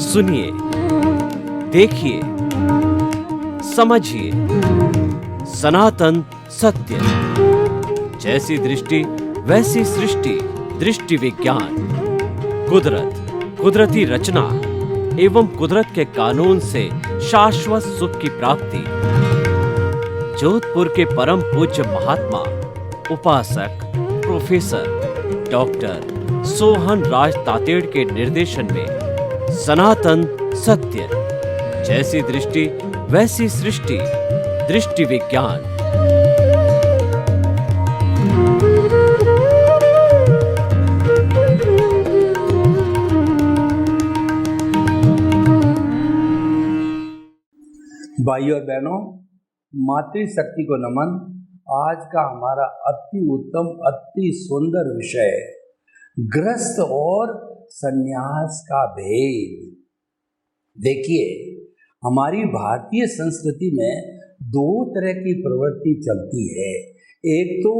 सुनिए, देखिए, समझिए सनातन सत्य। जैसी दृष्टि वैसी सृष्टि, दृष्टि विज्ञान। कुदरत, कुदरती रचना एवं कुदरत के कानून से शाश्वत सुख की प्राप्ति। जोधपुर के परम पूज्य महात्मा उपासक प्रोफेसर डॉक्टर सोहन राज तातेड़ के निर्देशन में सनातन सत्य। जैसी दृष्टि वैसी सृष्टि, दृष्टि विज्ञान। भाइयों और बहनों, मातृशक्ति को नमन। आज का हमारा अति उत्तम अति सुंदर विषय है गृहस्थ और संन्यास का भेद। देखिए, हमारी भारतीय संस्कृति में दो तरह की प्रवृत्ति चलती है। एक तो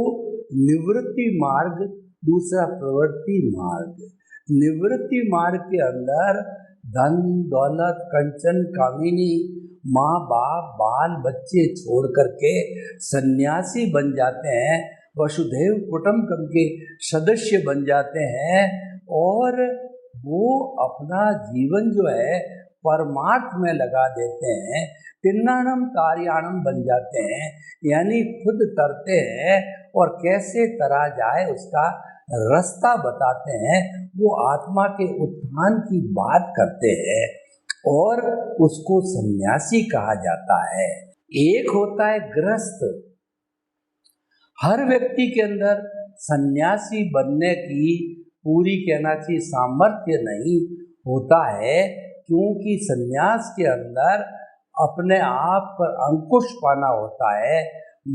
निवृत्ति मार्ग, दूसरा प्रवृत्ति मार्ग। निवृत्ति मार्ग के अंदर धन दौलत कंचन कामिनी माँ बाप बाल बच्चे छोड़ करके सन्यासी बन जाते हैं, वसुधैव कुटुंबकम के सदस्य बन जाते हैं और वो अपना जीवन जो है परमार्थ में लगा देते हैं। तिन्नानम कार्याणम बन जाते हैं, यानी खुद तरते हैं और कैसे तरा जाए उसका रास्ता बताते हैं। वो आत्मा के उत्थान की बात करते हैं और उसको सन्यासी कहा जाता है। एक होता है गृहस्थ। हर व्यक्ति के अंदर सन्यासी बनने की पूरी कहना चाहिए सामर्थ्य नहीं होता है, क्योंकि सन्यास के अंदर अपने आप पर अंकुश पाना होता है,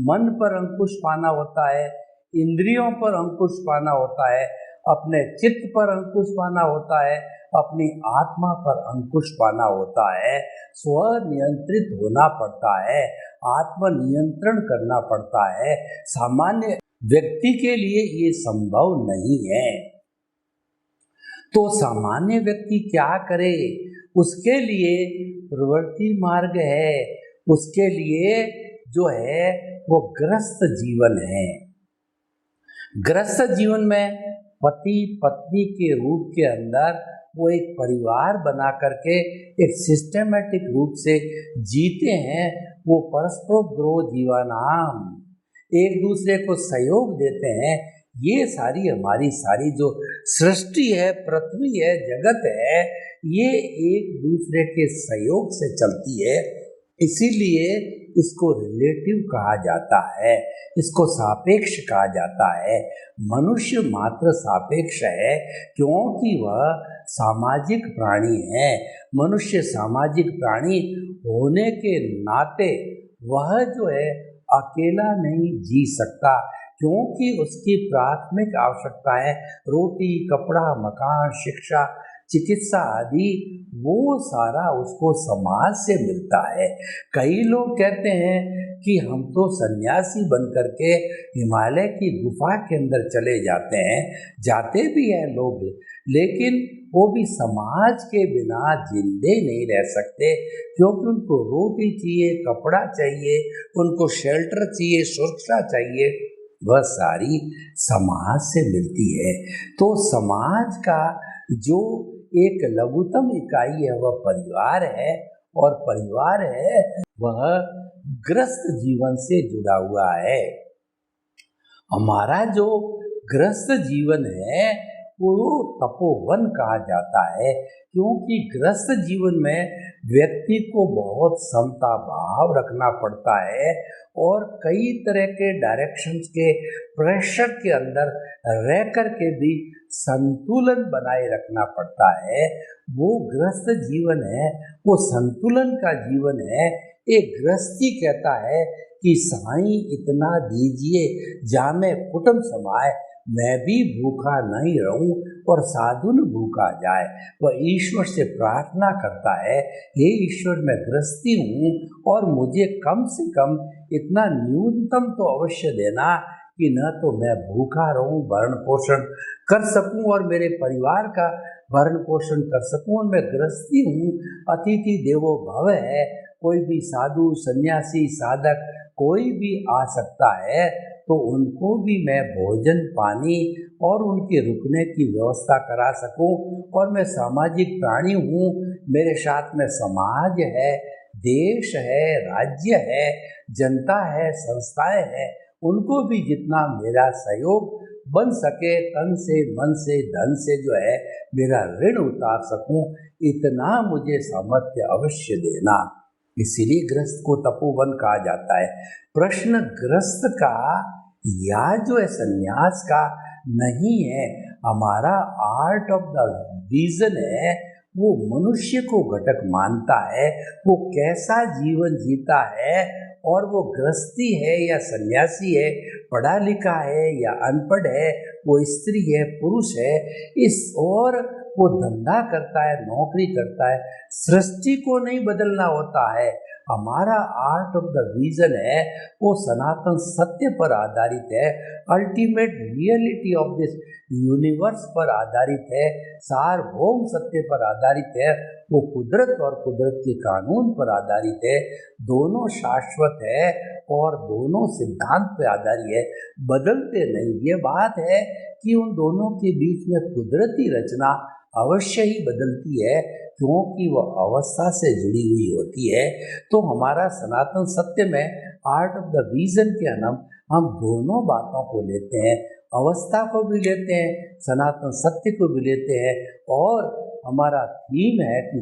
मन पर अंकुश पाना होता है, इंद्रियों पर अंकुश पाना होता है, अपने चित्त पर अंकुश पाना होता है, अपनी आत्मा पर अंकुश पाना होता है, स्व नियंत्रित होना पड़ता है, आत्म नियंत्रण करना पड़ता है। सामान्य व्यक्ति के लिए ये संभव नहीं है। तो सामान्य व्यक्ति क्या करे? उसके लिए प्रवृत्ति मार्ग है, उसके लिए जो है वो गृहस्थ जीवन है। गृहस्थ जीवन में पति पत्नी के रूप के अंदर वो एक परिवार बना करके एक सिस्टमेटिक रूप से जीते हैं। वो परस्परोग्रो जीवनाम, एक दूसरे को सहयोग देते हैं। ये सारी हमारी सारी जो सृष्टि है, पृथ्वी है, जगत है, ये एक दूसरे के सहयोग से चलती है। इसीलिए इसको रिलेटिव कहा जाता है, इसको सापेक्ष कहा जाता है। मनुष्य मात्र सापेक्ष है क्योंकि वह सामाजिक प्राणी है। मनुष्य सामाजिक प्राणी होने के नाते वह जो है अकेला नहीं जी सकता, क्योंकि उसकी प्राथमिक आवश्यकताएं रोटी कपड़ा मकान शिक्षा चिकित्सा आदि वो सारा उसको समाज से मिलता है। कई लोग कहते हैं कि हम तो सन्यासी बन करके हिमालय की गुफा के अंदर चले जाते हैं, जाते भी हैं लोग, लेकिन वो भी समाज के बिना जिंदे नहीं रह सकते, क्योंकि उनको रोटी चाहिए, कपड़ा चाहिए, उनको शेल्टर चाहिए, सुरक्षा चाहिए, वह सारी समाज से मिलती है। तो समाज का जो एक लघुतम इकाई है वह परिवार है, और परिवार है वह गृहस्थ जीवन से जुड़ा हुआ है। हमारा जो गृहस्थ जीवन है वो तपोवन कहा जाता है, क्योंकि गृहस्थ जीवन में व्यक्ति को बहुत समता भाव रखना पड़ता है और कई तरह के डायरेक्शंस के प्रेशर के अंदर रह कर के भी संतुलन बनाए रखना पड़ता है। वो गृहस्थ जीवन है, वो संतुलन का जीवन है। एक गृहस्थी कहता है कि साईं इतना दीजिए जामे कुटुंब समाए, मैं भी भूखा नहीं रहूं और साधु न भूखा जाए। वह ईश्वर से प्रार्थना करता है, हे ईश्वर मैं गृहस्थी हूँ और मुझे कम से कम इतना न्यूनतम तो अवश्य देना कि न तो मैं भूखा रहूं, भरण पोषण कर सकूं और मेरे परिवार का भरण पोषण कर सकूं, और मैं गृहस्थी हूँ, अतिथि देवो भव है, कोई भी साधु सन्यासी साधक कोई भी आ सकता है, तो उनको भी मैं भोजन पानी और उनके रुकने की व्यवस्था करा सकूं। और मैं सामाजिक प्राणी हूँ, मेरे साथ में समाज है, देश है, राज्य है, जनता है, संस्थाएं हैं, उनको भी जितना मेरा सहयोग बन सके, तन से मन से धन से जो है मेरा ऋण उतार सकूं, इतना मुझे सामर्थ्य अवश्य देना। इसीलिए ग्रस्त को तपोवन कहा जाता है। प्रश्न ग्रस्त का या जो है संन्यास का नहीं है। हमारा आर्ट ऑफ द विजन है, वो मनुष्य को घटक मानता है, वो कैसा जीवन जीता है, और वो गृहस्थी है या सन्यासी है, पढ़ा लिखा है या अनपढ़ है, वो स्त्री है पुरुष है, इस और वो धंधा करता है नौकरी करता है, सृष्टि को नहीं बदलना होता है। हमारा आर्ट ऑफ द विजन है वो सनातन सत्य पर आधारित है, ultimate reality of this universe पर आधारित है, सार्वभौम सत्य पर आधारित है, वो कुदरत और कुदरत के कानून पर आधारित है। दोनों शाश्वत है और दोनों सिद्धांत पर आधारित है, बदलते नहीं। ये बात है कि उन दोनों के बीच में कुदरती रचना अवश्य ही बदलती है, क्योंकि वह अवस्था से जुड़ी हुई होती है। तो हमारा सनातन सत्य में आर्ट ऑफ द विजन के हम दोनों बातों को लेते हैं, अवस्था को भी लेते हैं, सनातन सत्य को भी लेते हैं, और हमारा थीम है कि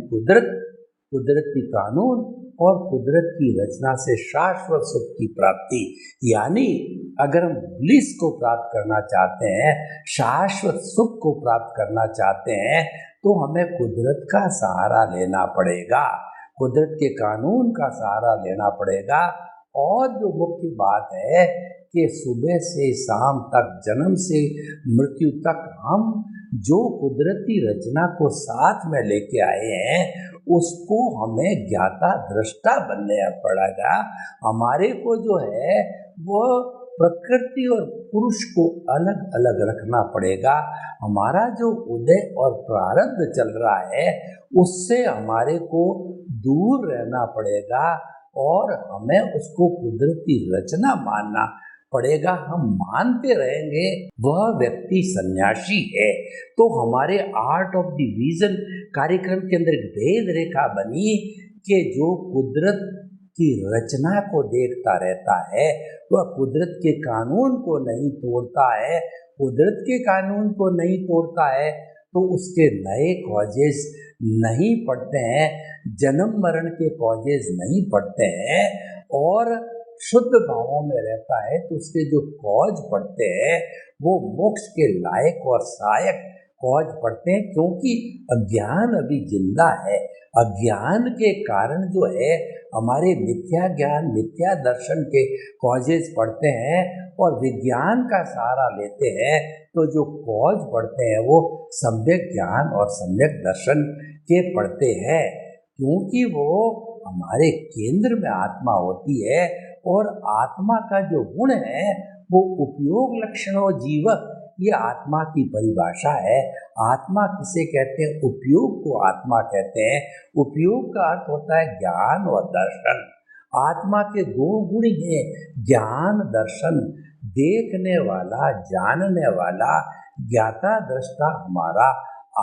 कुदरती कानून और कुदरत की रचना से शाश्वत सुख की प्राप्ति। यानी अगर हम ब्लिस को प्राप्त करना चाहते हैं, शाश्वत सुख को प्राप्त करना चाहते हैं, तो हमें कुदरत का सहारा लेना पड़ेगा, कुदरत के कानून का सहारा लेना पड़ेगा। और जो मुख्य बात है कि सुबह से शाम तक, जन्म से मृत्यु तक, हम जो कुदरती रचना को साथ में लेके आए हैं, उसको हमें ज्ञाता दृष्टा बनने पड़ेगा। हमारे को जो है वो प्रकृति और पुरुष को अलग अलग रखना पड़ेगा। हमारा जो उदय और प्रारब्ध चल रहा है, उससे हमारे को दूर रहना पड़ेगा, और हमें उसको कुदरती रचना मानना पड़ेगा। हम मानते रहेंगे वह व्यक्ति सन्यासी है। तो हमारे आर्ट ऑफ द विजन कार्यक्रम के अंदर एक भेद रेखा बनी कि जो कुदरत की रचना को देखता रहता है, वह कुदरत के कानून को नहीं तोड़ता है, कुदरत के कानून को नहीं तोड़ता है, तो उसके नए कॉजेज नहीं पड़ते हैं, जन्म मरण के कॉजेज नहीं पड़ते हैं, और शुद्ध भावों में रहता है, तो उसके जो कॉज पड़ते हैं वो मोक्ष के लायक और सहायक कॉज पड़ते हैं। क्योंकि अज्ञान अभी जिंदा है, अज्ञान के कारण जो है हमारे मिथ्या ज्ञान मिथ्या दर्शन के कॉजेज पड़ते हैं, और विज्ञान का सहारा लेते हैं तो जो कॉज पड़ते हैं वो सम्यक ज्ञान और सम्यक दर्शन के पड़ते हैं। क्योंकि वो हमारे केंद्र में आत्मा होती है, और आत्मा का जो गुण है वो उपयोग लक्षणों जीवक, ये आत्मा की परिभाषा है। आत्मा किसे कहते हैं? उपयोग को आत्मा कहते हैं। उपयोग का अर्थ होता है ज्ञान और दर्शन। आत्मा के दो गुण हैं, ज्ञान दर्शन। देखने वाला, जानने वाला, ज्ञाता दृष्टा हमारा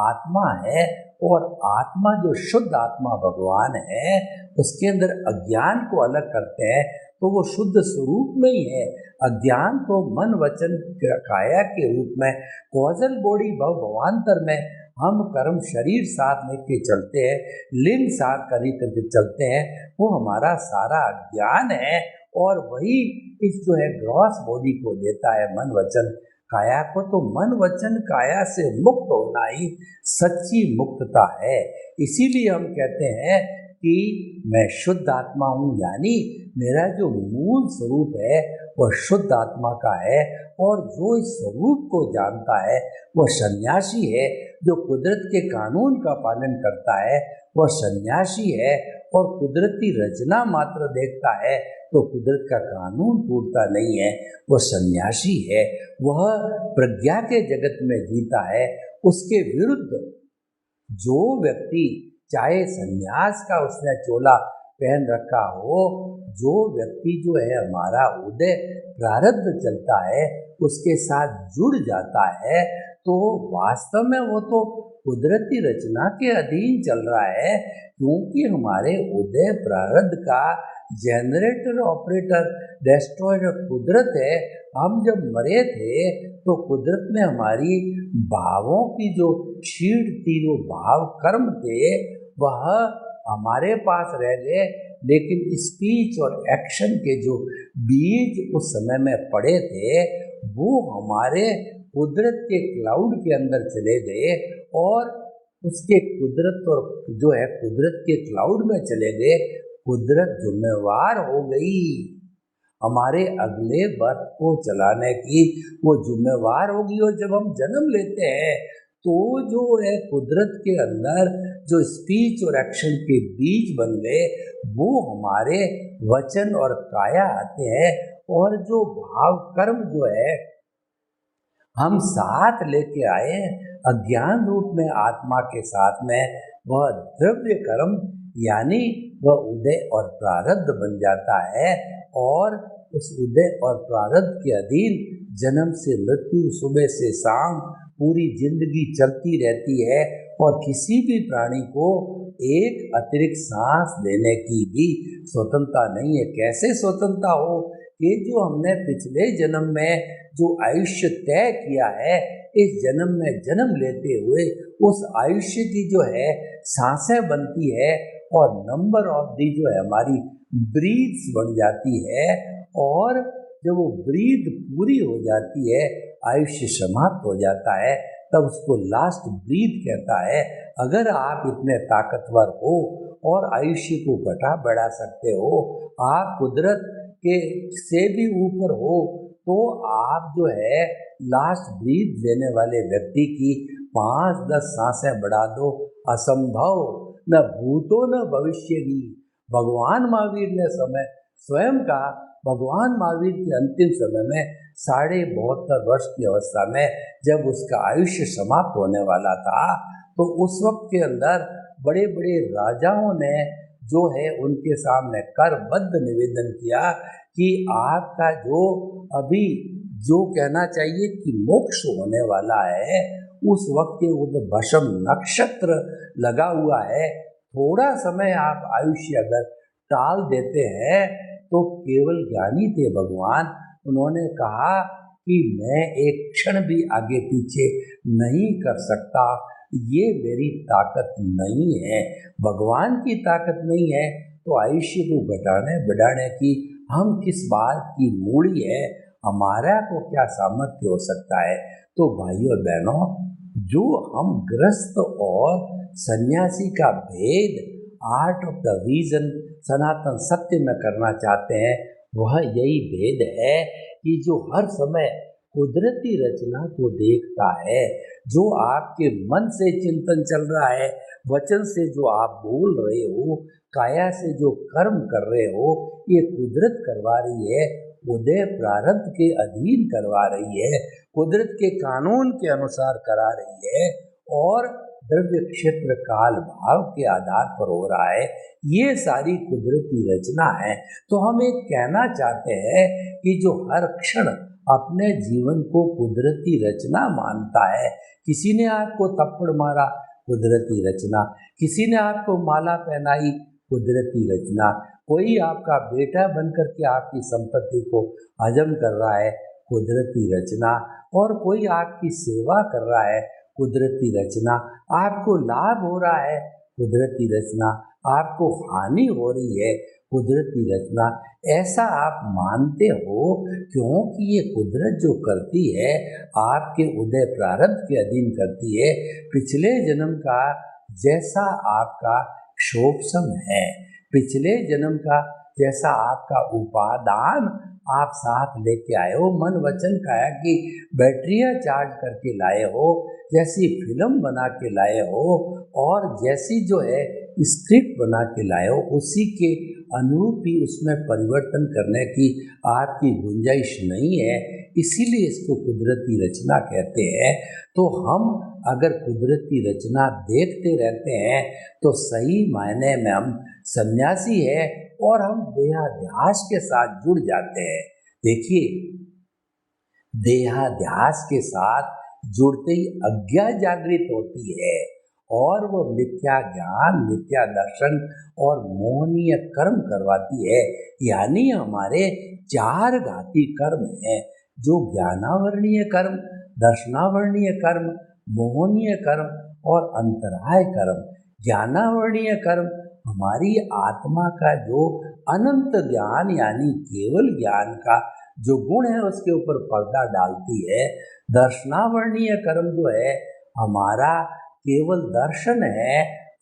आत्मा है, और आत्मा जो शुद्ध आत्मा भगवान है, उसके अंदर अज्ञान को अलग करते हैं तो वो शुद्ध स्वरूप में ही है। अज्ञान तो मन वचन काया के रूप में कॉजल बॉडी भवांतर में हम कर्म शरीर साथ लेके चलते हैं, लिंग साथ करके चलते हैं, वो हमारा सारा अज्ञान है। और वही इस जो है ग्रॉस बॉडी को देता है मन वचन काया को। तो मन वचन काया से मुक्त होना ही सच्ची मुक्तता है। इसीलिए हम कहते हैं कि मैं शुद्ध आत्मा हूँ, यानी मेरा जो मूल स्वरूप है वह शुद्ध आत्मा का है। और जो इस स्वरूप को जानता है वह सन्यासी है। जो कुदरत के कानून का पालन करता है वह सन्यासी है। और कुदरती रचना मात्र देखता है तो कुदरत का कानून टूटता नहीं है, वह सन्यासी है। वह प्रज्ञा के जगत में जीता है। उसके विरुद्ध जो व्यक्ति, चाहे सन्यास का उसने चोला पहन रखा हो, जो व्यक्ति जो है हमारा उदय प्रारब्ध चलता है उसके साथ जुड़ जाता है, तो वास्तव में वो तो कुदरती रचना के अधीन चल रहा है। क्योंकि हमारे उदय प्रारब्ध का जनरेटर, ऑपरेटर, डिस्ट्रॉयर कुदरत है। हम जब मरे थे तो कुदरत ने हमारी भावों की जो शीट थी, जो भाव कर्म थे, वह हमारे पास रह गए। लेकिन स्पीच और एक्शन के जो बीज उस समय में पड़े थे वो हमारे कुदरत के क्लाउड के अंदर चले गए और उसके कुदरत और जो है कुदरत के क्लाउड में चले गए। कुदरत जिम्मेवार हो गई हमारे अगले बर्थ को चलाने की, वो जिम्मेवार होगी। और जब हम जन्म लेते हैं तो जो है कुदरत के अंदर जो स्पीच और एक्शन के बीज बन गए वो हमारे वचन और काया आते हैं। और जो भाव कर्म जो है हम साथ लेके आए अज्ञान रूप में आत्मा के साथ में, वह द्रव्य कर्म यानी वह उदय और प्रारब्ध बन जाता है। और उस उदय और प्रारब्ध के अधीन जन्म से मृत्यु, सुबह से शाम पूरी जिंदगी चलती रहती है। और किसी भी प्राणी को एक अतिरिक्त सांस लेने की भी स्वतंत्रता नहीं है। कैसे स्वतंत्रता हो? ये जो हमने पिछले जन्म में जो आयुष्य तय किया है, इस जन्म में जन्म लेते हुए उस आयुष्य की जो है सांसें बनती है और नंबर ऑफ दी जो है हमारी ब्रीथ्स बन जाती है। और जब वो ब्रीथ पूरी हो जाती है, आयुष्य समाप्त हो जाता है, तब उसको लास्ट ब्रीथ कहता है। अगर आप इतने ताकतवर हो और आयुष्य को घटा बढ़ा सकते हो, आप कुदरत के से भी ऊपर हो, तो आप जो है लास्ट ब्रीथ लेने वाले व्यक्ति की 5-10 सांसें बढ़ा दो, असंभव, न भूतो न भविष्य भी। भगवान महावीर ने समय स्वयं का, भगवान महावीर के अंतिम समय में 72.5 वर्ष की अवस्था में जब उसका आयुष्य समाप्त होने वाला था, तो उस वक्त के अंदर बड़े बड़े राजाओं ने जो है उनके सामने करबद्ध निवेदन किया कि आपका जो अभी जो कहना चाहिए कि मोक्ष होने वाला है, उस वक्त के उधर भस्म नक्षत्र लगा हुआ है, थोड़ा समय आप आयुष्य अगर टाल देते हैं तो केवल ज्ञानी थे भगवान। उन्होंने कहा कि मैं एक क्षण भी आगे पीछे नहीं कर सकता, ये मेरी ताकत नहीं है। भगवान की ताकत नहीं है तो आयुष्य को घटाने बढ़ाने की हम किस बात की मूड़ी है, हमारा को क्या सामर्थ्य हो सकता है। तो भाइयों और बहनों, जो हम गृहस्थ और सन्यासी का भेद आर्ट ऑफ द विजन सनातन सत्य में करना चाहते हैं, वह यही भेद है कि जो हर समय कुदरती रचना को देखता है, जो आपके मन से चिंतन चल रहा है, वचन से जो आप बोल रहे हो, काया से जो कर्म कर रहे हो, ये कुदरत करवा रही है, उदय प्रारब्ध के अधीन करवा रही है, कुदरत के कानून के अनुसार करा रही है और द्रव्य क्षेत्र काल भाव के आधार पर हो रहा है। ये सारी कुदरती रचना है। तो हम एक कहना चाहते हैं कि जो हर क्षण अपने जीवन को कुदरती रचना मानता है, किसी ने आपको थप्पड़ मारा, कुदरती रचना, किसी ने आपको माला पहनाई, कुदरती रचना, कोई आपका बेटा बनकर के आपकी संपत्ति को हजम कर रहा है, कुदरती रचना, और कोई आपकी सेवा कर रहा है, कुदरती रचना, आपको लाभ हो रहा है, कुदरती रचना, आपको हानि हो रही है, कुदरती रचना। ऐसा आप मानते हो क्योंकि ये कुदरत जो करती है आपके उदय प्रारब्ध के अधीन करती है। पिछले जन्म का जैसा आपका शोभसम है। पिछले जन्म का जैसा आपका उपादान आप साथ लेके आए हो, मन वचन काया की बैटरियां चार्ज करके लाए हो, जैसी फिल्म बना के लाए हो और जैसी जो है स्क्रिप्ट बना के लाए हो, उसी के अनुरूप ही उसमें परिवर्तन करने की आपकी गुंजाइश नहीं है। इसीलिए इसको कुदरती रचना कहते हैं। तो हम अगर कुदरती रचना देखते रहते हैं तो सही मायने में हम सन्यासी है और हम देहाध्यास के साथ जुड़ जाते हैं। देखिए, देहाध्यास के साथ जुड़ते ही अज्ञा जागृत होती है और वो मिथ्या ज्ञान, मिथ्या दर्शन और मोहनीय कर्म करवाती है। यानी हमारे 4 घाती कर्म हैं, जो ज्ञानावरणीय कर्म, दर्शनावरणीय कर्म, मोहनीय कर्म और अंतराय कर्म। ज्ञानावरणीय कर्म हमारी आत्मा का जो अनंत ज्ञान यानी केवल ज्ञान का जो गुण है उसके ऊपर पर्दा डालती है। दर्शनावरणीय कर्म जो है हमारा केवल दर्शन है,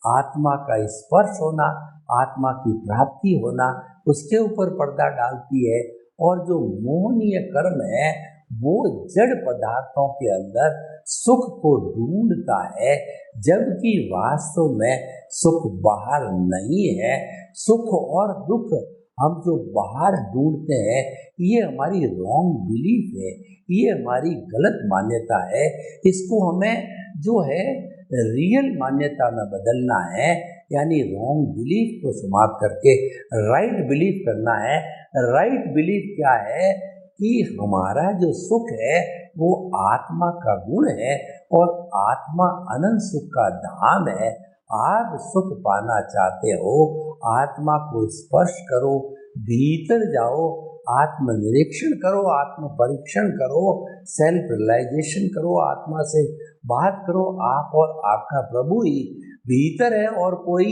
आत्मा का स्पर्श होना, आत्मा की प्राप्ति होना, उसके ऊपर पर्दा डालती है। और जो मोहनीय कर्म है वो जड़ पदार्थों के अंदर सुख को ढूंढता है, जबकि वास्तव में सुख बाहर नहीं है। सुख और दुख हम जो बाहर ढूंढते हैं ये हमारी रॉन्ग बिलीफ है, ये हमारी गलत मान्यता है। इसको हमें जो है रियल मान्यता में बदलना है, यानी रॉन्ग बिलीफ को समाप्त करके राइट बिलीफ करना है। राइट बिलीफ क्या है कि हमारा जो सुख है वो आत्मा का गुण है और आत्मा अनंत सुख का धाम है। आप सुख पाना चाहते हो, आत्मा को स्पर्श करो, भीतर जाओ, आत्मनिरीक्षण करो, आत्म परीक्षण करो, सेल्फ रियलाइजेशन करो, आत्मा से बात करो। आप और आपका प्रभु ही भीतर है और कोई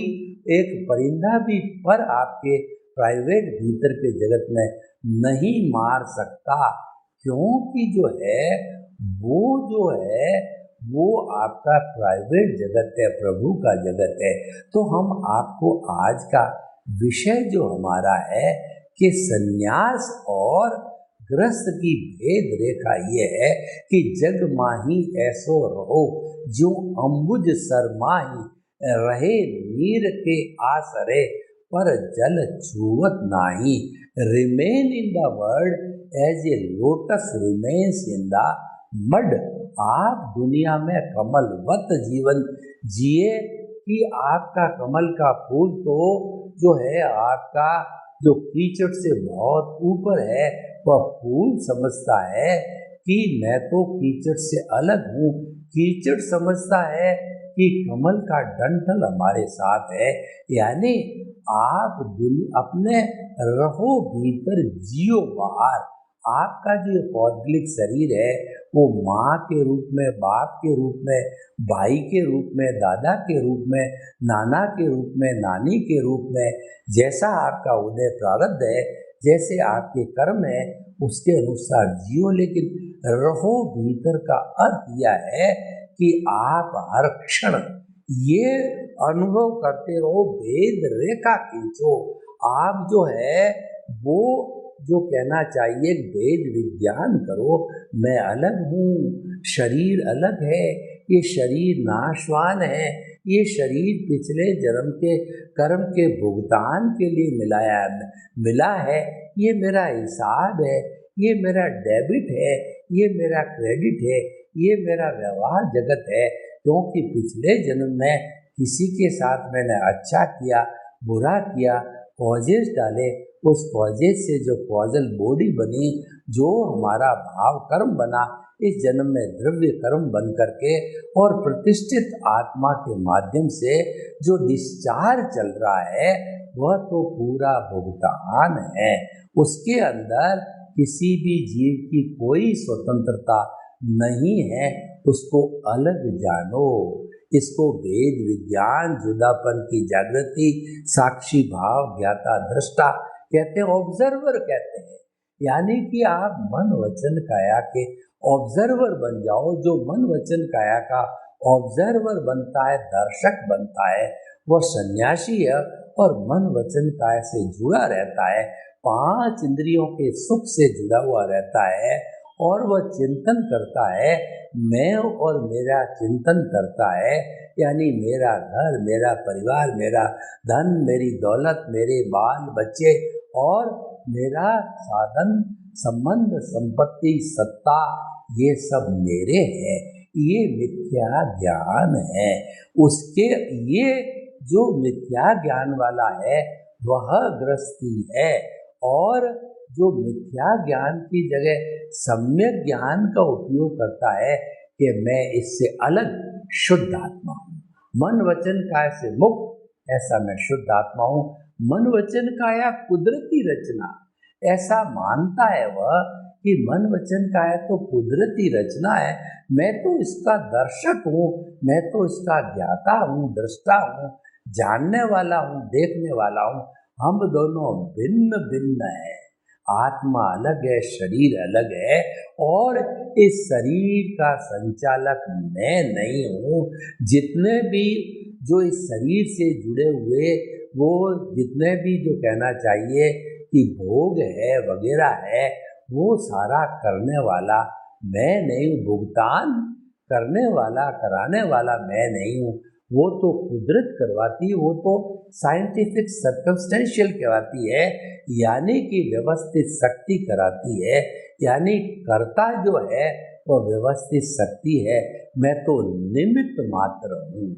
एक परिंदा भी पर आपके प्राइवेट भीतर के जगत में नहीं मार सकता, क्योंकि जो है वो आपका प्राइवेट जगत है, प्रभु का जगत है। तो हम आपको आज का विषय जो हमारा है कि सन्यास और गृहस्थ की भेद रेखा ये है कि जग माही ऐसो रहो जो अम्बुज सरमाही रहे नीर के आसरे पर जल छुवत नाही। Remain in the world as a lotus remains in the mud. आप दुनिया में कमलवत जीवन जिए कि आपका कमल का फूल तो जो है आपका जो कीचड़ से बहुत ऊपर है, वह फूल समझता है कि मैं तो कीचड़ से अलग हूँ। कीचड़ समझता है कि कमल का डंठल हमारे साथ है। यानी आप अपने रहो भीतर, जियो बाहर। आपका जो पौद्गलिक शरीर है वो माँ के रूप में, बाप के रूप में, भाई के रूप में, दादा के रूप में, नाना के रूप में, नानी के रूप में, जैसा आपका उदय प्रारब्ध है, जैसे आपके कर्म है उसके अनुसार जियो। लेकिन रहो भीतर का अर्थ यह है कि आप हर क्षण ये अनुभव करते रहो, भेद रेखा खींचो। आप जो है वो जो कहना चाहिए भेद विज्ञान करो। मैं अलग हूँ, शरीर अलग है, ये शरीर नाशवान है, ये शरीर पिछले जन्म के कर्म के भुगतान के लिए मिला है। ये मेरा हिसाब है, ये मेरा डेबिट है, ये मेरा क्रेडिट है, ये मेरा व्यवहार जगत है। क्योंकि पिछले जन्म में किसी के साथ मैंने अच्छा किया, बुरा किया, कॉजेज डाले, उस कॉजेज से जो कॉजल बॉडी बनी, जो हमारा भाव कर्म बना, इस जन्म में द्रव्य कर्म बन करके और प्रतिष्ठित आत्मा के माध्यम से जो डिस्चार्ज चल रहा है वह तो पूरा भुगतान है। उसके अंदर किसी भी जीव की कोई स्वतंत्रता नहीं है। उसको अलग जानो, इसको वेद विज्ञान, जुदापन की जागृति, साक्षी भाव, ज्ञाता दृष्टा कहते हैं, ऑब्जर्वर कहते हैं। यानी कि आप मन वचन काया के ऑब्जर्वर बन जाओ। जो मन वचन काया का ऑब्जर्वर बनता है, दर्शक बनता है, वह सन्यासी है और मन वचन काया से जुड़ा रहता है, 5 इंद्रियों के सुख से जुड़ा हुआ रहता है और वह चिंतन करता है, मैं और मेरा चिंतन करता है, यानी मेरा घर, मेरा परिवार, मेरा धन, मेरी दौलत, मेरे बाल बच्चे और मेरा साधन, संबंध, संपत्ति, सत्ता, ये सब मेरे हैं। ये मिथ्या ज्ञान है। उसके ये जो मिथ्या ज्ञान वाला है वह गृहस्थी है, और जो मिथ्या ज्ञान की जगह सम्यक ज्ञान का उपयोग करता है कि मैं इससे अलग शुद्ध आत्मा हूँ, मन वचन काया से मुक्त, ऐसा मैं शुद्ध आत्मा हूँ। मन वचन काया कुदरती रचना, ऐसा मानता है वह कि मन वचन काया तो कुदरती रचना है, मैं तो इसका दर्शक हूँ, मैं तो इसका ज्ञाता हूँ, दृष्टा हूँ, जानने वाला हूँ, देखने वाला हूँ। हम दोनों भिन्न भिन्न हैं, आत्मा अलग है, शरीर अलग है, और इस शरीर का संचालक मैं नहीं हूँ। जितने भी जो इस शरीर से जुड़े हुए, वो जितने भी जो कहना चाहिए कि भोग है वगैरह है, वो सारा करने वाला मैं नहीं हूँ, भुगतान करने वाला, कराने वाला मैं नहीं हूँ। वो तो कुदरत करवाती है, वो तो साइंटिफिक सर्कमस्टेंशियल कहवाती है, यानी कि व्यवस्थित शक्ति कराती है, यानी कर्ता जो है वो व्यवस्थित शक्ति है, मैं तो निमित्त मात्र हूँ।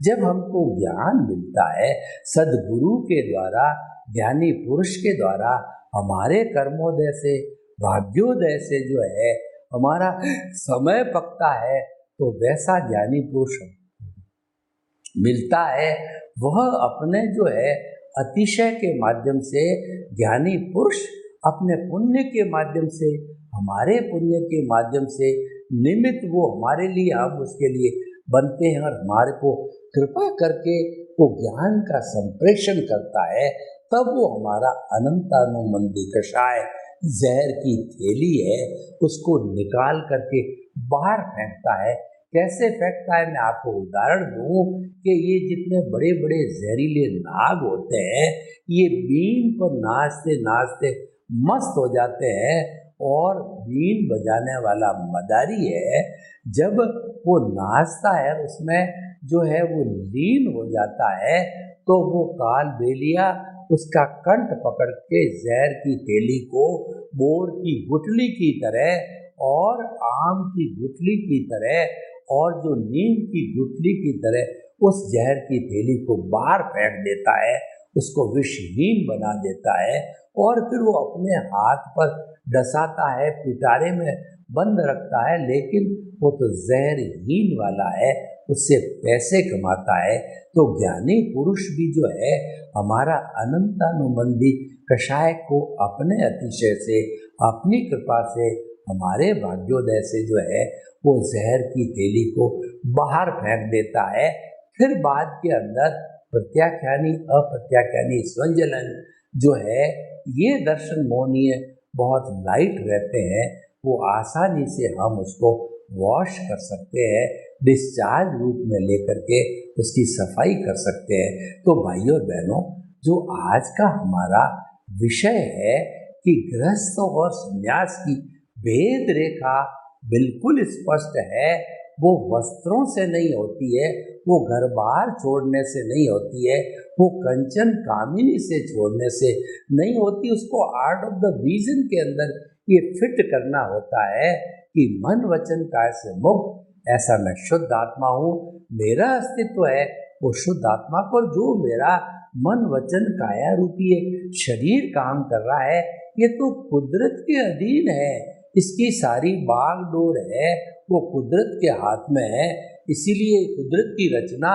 जब हमको ज्ञान मिलता है सदगुरु के द्वारा, ज्ञानी पुरुष के द्वारा, हमारे कर्मोदय से, भाग्योदय से जो है हमारा समय पकता है, तो वैसा ज्ञानी पुरुष मिलता है, वह अपने जो है अतिशय के माध्यम से, ज्ञानी पुरुष अपने पुण्य के माध्यम से, हमारे पुण्य के माध्यम से निमित्त वो हमारे लिए, हम उसके लिए बनते हैं, और हमारे को कृपा करके वो ज्ञान का संप्रेषण करता है। तब वो हमारा अनंतानुमंदी कषाय, जहर की थैली है, उसको निकाल करके बाहर फेंकता है। कैसे फेंकता है, मैं आपको उदाहरण दूं कि ये जितने बड़े बड़े जहरीले नाग होते हैं, ये बीन पर नाचते नाचते मस्त हो जाते हैं, और बीन बजाने वाला मदारी है, जब वो नाचता है उसमें जो है वो लीन हो जाता है, तो वो काल बेलिया उसका कंठ पकड़ के जहर की थैली को बोर की गुठली की तरह और आम की गुठली की तरह और जो नीम की गुठली की तरह उस जहर की थैली को बाहर फेंक देता है, उसको विषहीन बना देता है, और फिर वो अपने हाथ पर डसाता है, पिटारे में बंद रखता है, लेकिन वो तो जहरहीन वाला है, उससे पैसे कमाता है। तो ज्ञानी पुरुष भी जो है हमारा अनंतानुबंधी कषाय को अपने अतिशय से, अपनी कृपा से, हमारे भाग्योदय से जो है वो जहर की थैली को बाहर फेंक देता है। फिर बाद के अंदर प्रत्याख्यानी अप्रत्याख्यानी स्वंजलन जो है, ये दर्शन मोहनीय बहुत लाइट रहते हैं, वो आसानी से हम उसको वॉश कर सकते हैं, डिस्चार्ज रूप में लेकर के उसकी सफाई कर सकते हैं। तो भाइयों और बहनों, जो आज का हमारा विषय है कि गृहस्थ और संन्यास की भेद रेखा बिल्कुल स्पष्ट है, वो वस्त्रों से नहीं होती है, वो घर बार छोड़ने से नहीं होती है, वो कंचन कामिनी से छोड़ने से नहीं होती, उसको आर्ट ऑफ द विजन के अंदर ये फिट करना होता है कि मन वचन काय से मुक्त, ऐसा मैं शुद्ध आत्मा हूँ, मेरा अस्तित्व है वो शुद्ध आत्मा पर, जो मेरा मन वचन काया रूपी शरीर काम कर रहा है, ये तो कुदरत के अधीन है, इसकी सारी बागडोर है वो कुदरत के हाथ में है, इसीलिए कुदरत की रचना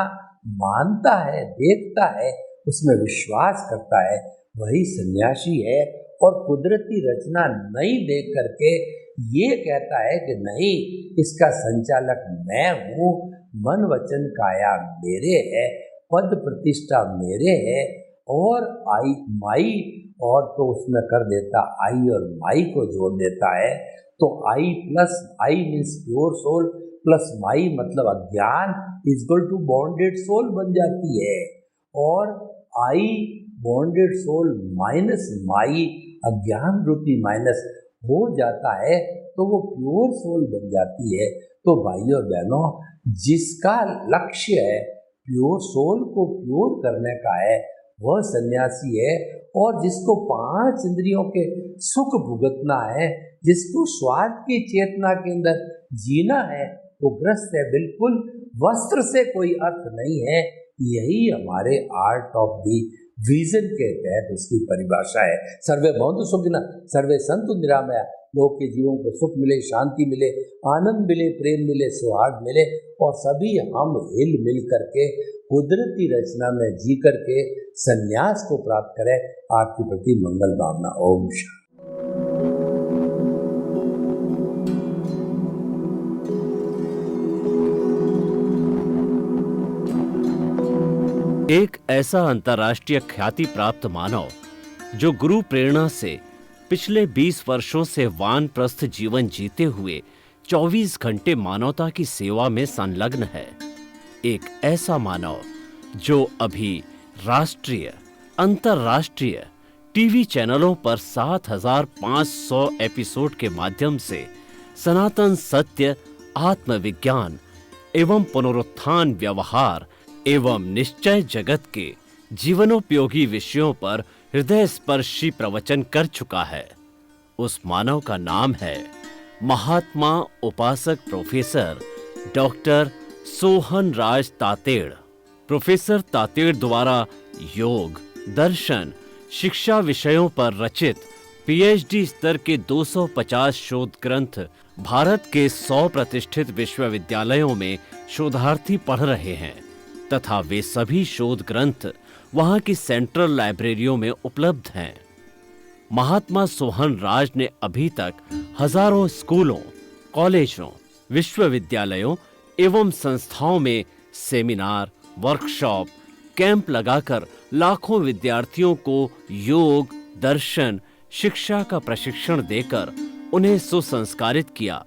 मानता है, देखता है, उसमें विश्वास करता है, वही सन्यासी है। और कुदरती रचना नहीं देख करके ये कहता है कि नहीं, इसका संचालक मैं हूँ, मन वचन काया मेरे है, पद प्रतिष्ठा मेरे है, और आई माई, और तो उसमें कर देता आई और माई को जोड़ देता है, तो I plus I means pure soul plus my मतलब अज्ञान इक्वल टू बॉन्डेड सोल बन जाती है, और आई बॉन्डेड सोल माइनस माई अज्ञान रूपी माइनस हो जाता है तो वो प्योर सोल बन जाती है। तो भाइयों और बहनों, जिसका लक्ष्य है प्योर सोल को प्योर करने का है वह सन्यासी है, और जिसको 5 इंद्रियों के सुख भुगतना है, जिसको स्वार्थ की चेतना के अंदर जीना है, वो ग्रस्त है। बिल्कुल वस्त्र से कोई अर्थ नहीं है। यही हमारे आर्ट ऑफ दी विजन के तहत उसकी परिभाषा है। सर्वे भवन्तु सुखिनः, सर्वे सन्तु निरामया। लोग के जीवन को सुख मिले, शांति मिले, आनंद मिले, प्रेम मिले, सौहार्द मिले, और सभी हम हिल मिल करके कुदरती रचना में जी करके संन्यास को प्राप्त करें। आपके प्रति मंगल भावना। ओम शांति। एक ऐसा अंतर्राष्ट्रीय ख्याति प्राप्त मानव जो गुरु प्रेरणा से पिछले 20 वर्षों से वानप्रस्थ जीवन जीते हुए 24 घंटे मानवता की सेवा में संलग्न है। एक ऐसा मानव जो अभी राष्ट्रीय, अंतर्राष्ट्रीय टीवी चैनलों पर 7,500 एपिसोड के माध्यम से सनातन सत्य, आत्मविज्ञान एवं पुनरुत्थान, व्यवहार एवं निश्चय जगत के जीवनोपयोगी विषयों पर हृदय स्पर्शी प्रवचन कर चुका है। उस मानव का नाम है महात्मा उपासक प्रोफेसर डॉक्टर सोहन राज तातेड़। प्रोफेसर तातेड़ द्वारा योग, दर्शन, शिक्षा विषयों पर रचित पीएचडी स्तर के 250 शोध ग्रंथ भारत के 100 प्रतिष्ठित विश्वविद्यालयों में शोधार्थी पढ़ रहे हैं, तथा वे सभी शोध ग्रंथ वहां की सेंट्रल लाइब्रेरियों में उपलब्ध हैं। महात्मा सोहन राज ने अभी तक हजारों स्कूलों, कॉलेजों, विश्वविद्यालयों एवं संस्थाओं में सेमिनार, वर्कशॉप, कैंप लगाकर लाखों विद्यार्थियों को योग, दर्शन, शिक्षा का प्रशिक्षण देकर उन्हें सुसंस्कारित किया।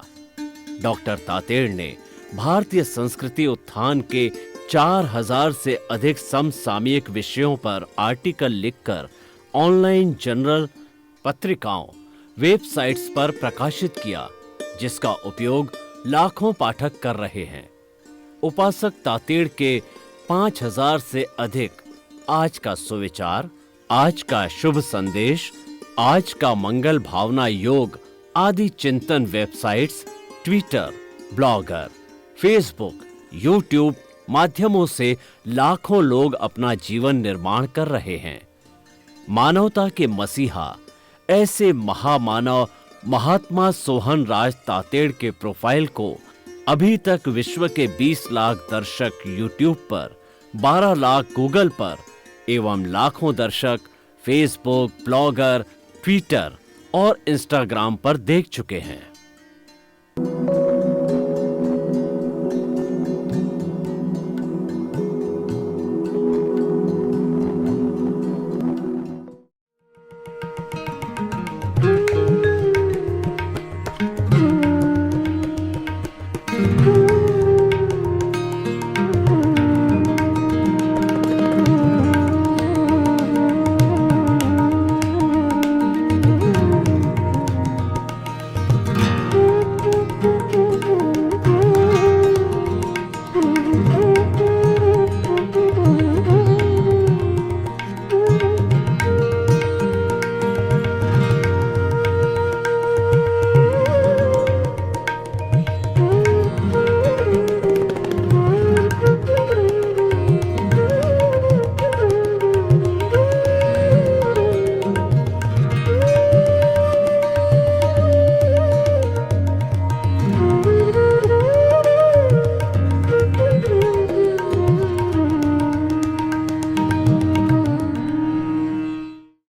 डॉक्टर तातेड़ ने भारतीय संस्कृति उत्थान के 4000 से अधिक समसामयिक विषयों पर आर्टिकल लिखकर ऑनलाइन जर्नल, पत्रिकाओं, वेबसाइट्स पर प्रकाशित किया, जिसका उपयोग लाखों पाठक कर रहे हैं। उपासक तातेड़ के 5000 से अधिक आज का सुविचार, आज का शुभ संदेश, आज का मंगल भावना योग आदि चिंतन websites, Twitter, blogger, Facebook, YouTube माध्यमों से लाखों लोग अपना जीवन निर्माण कर रहे हैं। मानवता के मसीहा ऐसे महामानव महात्मा सोहन राज तातेड़ के प्रोफाइल को अभी तक विश्व के 20 लाख दर्शक यूट्यूब पर, 12 लाख गूगल पर एवं लाखों दर्शक फेसबुक, ब्लॉगर, ट्विटर और इंस्टाग्राम पर देख चुके हैं।